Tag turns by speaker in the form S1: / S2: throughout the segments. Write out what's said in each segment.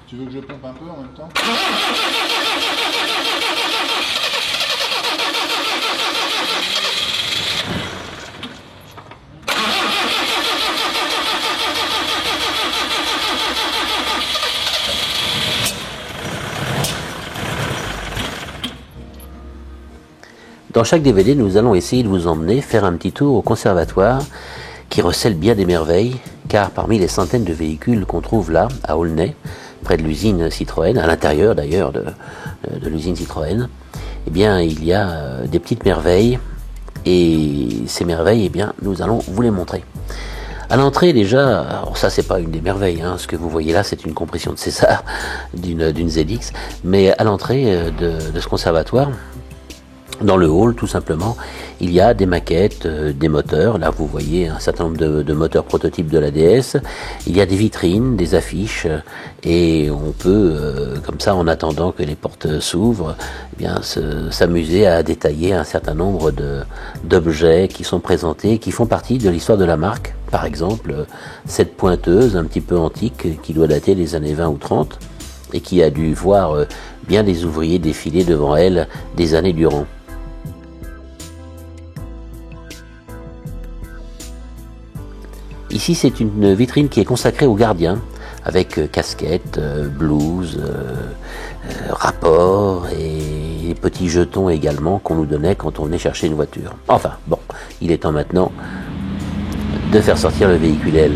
S1: Tu veux que je pompe un peu en même temps?
S2: Dans chaque DVD, nous allons essayer de vous emmener faire un petit tour au conservatoire qui recèle bien des merveilles, car parmi les centaines de véhicules qu'on trouve là, à Aulnay, près de l'usine Citroën, à l'intérieur d'ailleurs de l'usine Citroën, eh bien, il y a des petites merveilles, et ces merveilles, eh bien, nous allons vous les montrer. À l'entrée déjà, alors ça c'est pas une des merveilles, hein, ce que vous voyez là c'est une compression de César d'une ZX, mais à l'entrée de ce conservatoire, dans le hall, tout simplement, il y a des maquettes, des moteurs. Là, vous voyez un certain nombre de moteurs prototypes de la DS. Il y a des vitrines, des affiches, et on peut, comme ça, en attendant que les portes s'ouvrent, eh bien, s'amuser à détailler un certain nombre d'objets qui sont présentés, qui font partie de l'histoire de la marque. Par exemple, cette pointeuse un petit peu antique, qui doit dater des années 20 ou 30, et qui a dû voir bien des ouvriers défiler devant elle des années durant. Ici, c'est une vitrine qui est consacrée aux gardiens, avec casquettes, blouses, rapports et petits jetons également qu'on nous donnait quand on venait chercher une voiture. Enfin, bon, il est temps maintenant de faire sortir le véhicule.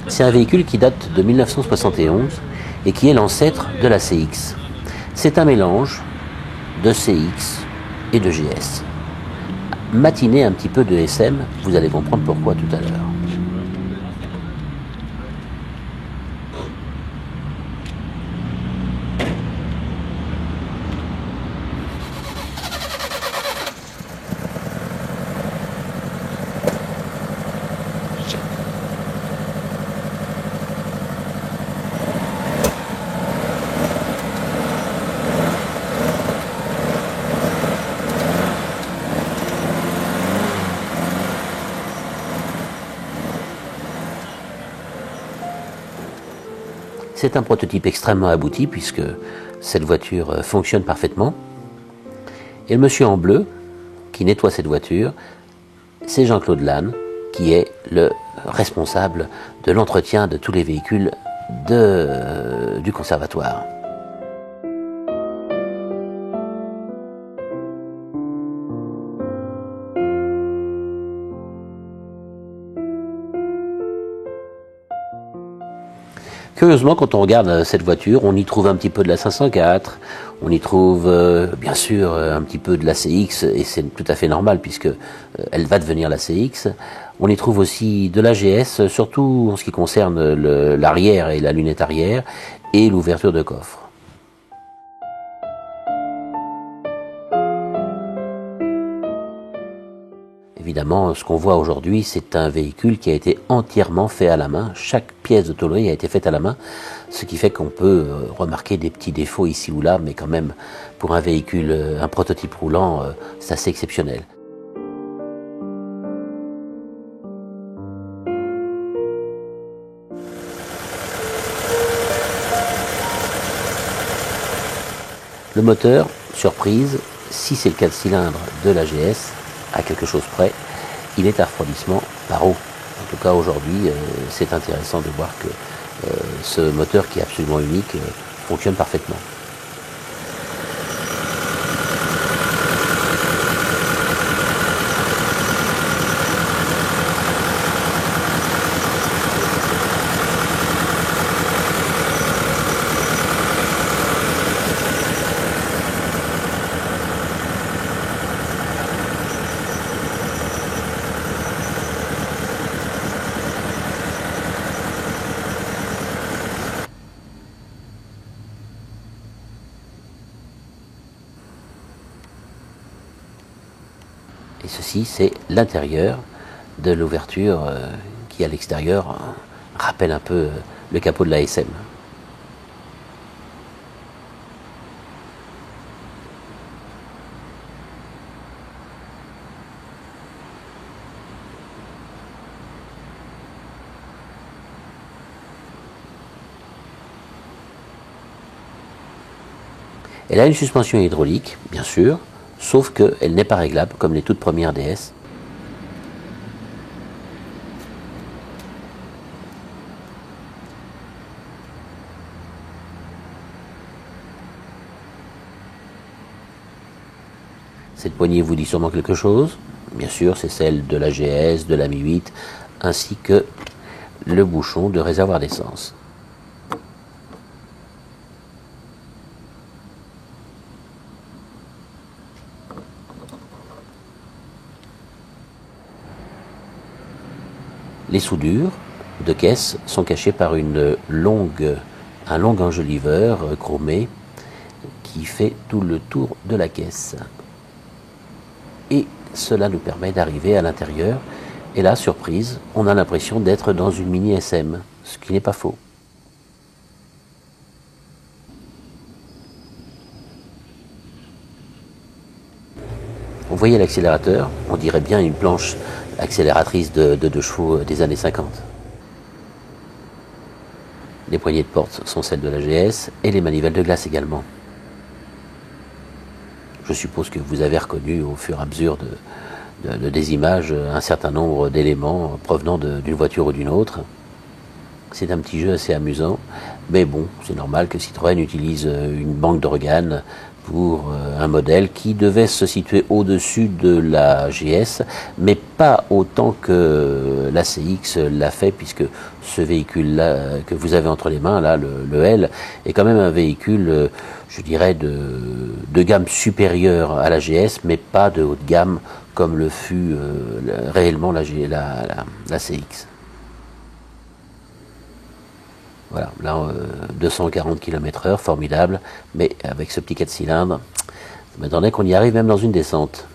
S2: C'est un véhicule qui date de 1971 et qui est l'ancêtre de la CX. C'est un mélange de CX et de GS. Matinée un petit peu de SM, vous allez comprendre pourquoi tout à l'heure. C'est un prototype extrêmement abouti puisque cette voiture fonctionne parfaitement. Et le monsieur en bleu qui nettoie cette voiture, c'est Jean-Claude Lannes qui est le responsable de l'entretien de tous les véhicules du conservatoire. Curieusement, quand on regarde cette voiture, on y trouve un petit peu de la 504, on y trouve bien sûr un petit peu de la CX, et c'est tout à fait normal puisque elle va devenir la CX. On y trouve aussi de la GS, surtout en ce qui concerne l'arrière et la lunette arrière, et l'ouverture de coffre. Évidemment, ce qu'on voit aujourd'hui, c'est un véhicule qui a été entièrement fait à la main. Chaque pièce de tôlerie a été faite à la main, ce qui fait qu'on peut remarquer des petits défauts ici ou là, mais quand même, pour un véhicule, un prototype roulant, c'est assez exceptionnel. Le moteur, surprise, si c'est le 4 cylindres de la GS, à quelque chose près, il est à refroidissement par eau. En tout cas aujourd'hui, c'est intéressant de voir que ce moteur qui est absolument unique fonctionne parfaitement. Et ceci, c'est l'intérieur de l'ouverture qui, à l'extérieur, rappelle un peu le capot de la SM. Elle a une suspension hydraulique, bien sûr, sauf qu'elle n'est pas réglable comme les toutes premières DS. Cette poignée vous dit sûrement quelque chose. Bien sûr, c'est celle de la GS, de la Mi 8, ainsi que le bouchon de réservoir d'essence. Les soudures de caisse sont cachées par un long enjoliveur chromé qui fait tout le tour de la caisse. Et cela nous permet d'arriver à l'intérieur. Et là, surprise, on a l'impression d'être dans une mini SM, ce qui n'est pas faux. Vous voyez l'accélérateur, on dirait bien une planche accélératrice de 2 chevaux des années 50. Les poignées de porte sont celles de la GS et les manivelles de glace également. Je suppose que vous avez reconnu au fur et à mesure des images un certain nombre d'éléments provenant d'une voiture ou d'une autre. C'est un petit jeu assez amusant, mais bon, c'est normal que Citroën utilise une banque d'organes pour un modèle qui devait se situer au-dessus de la GS, mais pas autant que la CX l'a fait, puisque ce véhicule-là que vous avez entre les mains, là, le L, est quand même un véhicule, je dirais, de gamme supérieure à la GS, mais pas de haut de gamme comme le fut réellement la CX. Voilà, là, 240 km/h, formidable, mais avec ce petit 4 cylindres, ça m'étonnerait qu'on y arrive même dans une descente.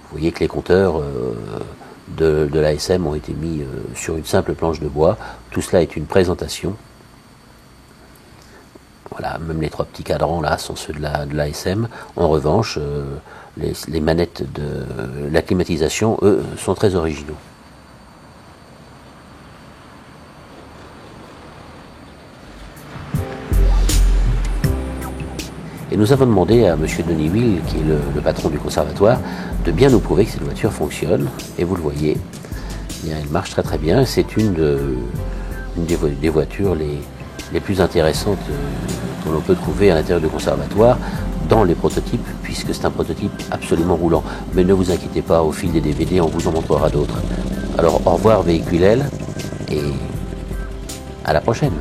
S2: Vous voyez que les compteurs de l'ASM ont été mis sur une simple planche de bois. Tout cela est une présentation. Voilà, même les 3 petits cadrans là sont ceux de l'ASM. En revanche, les manettes de la climatisation, eux, sont très originaux. Et nous avons demandé à M. Denis Will, qui est le patron du conservatoire, de bien nous prouver que cette voiture fonctionne. Et vous le voyez, elle marche très très bien. C'est une des voitures les plus intéressantes que l'on peut trouver à l'intérieur du conservatoire dans les prototypes, puisque c'est un prototype absolument roulant. Mais ne vous inquiétez pas, au fil des DVD, on vous en montrera d'autres. Alors au revoir Véhiculel, et à la prochaine.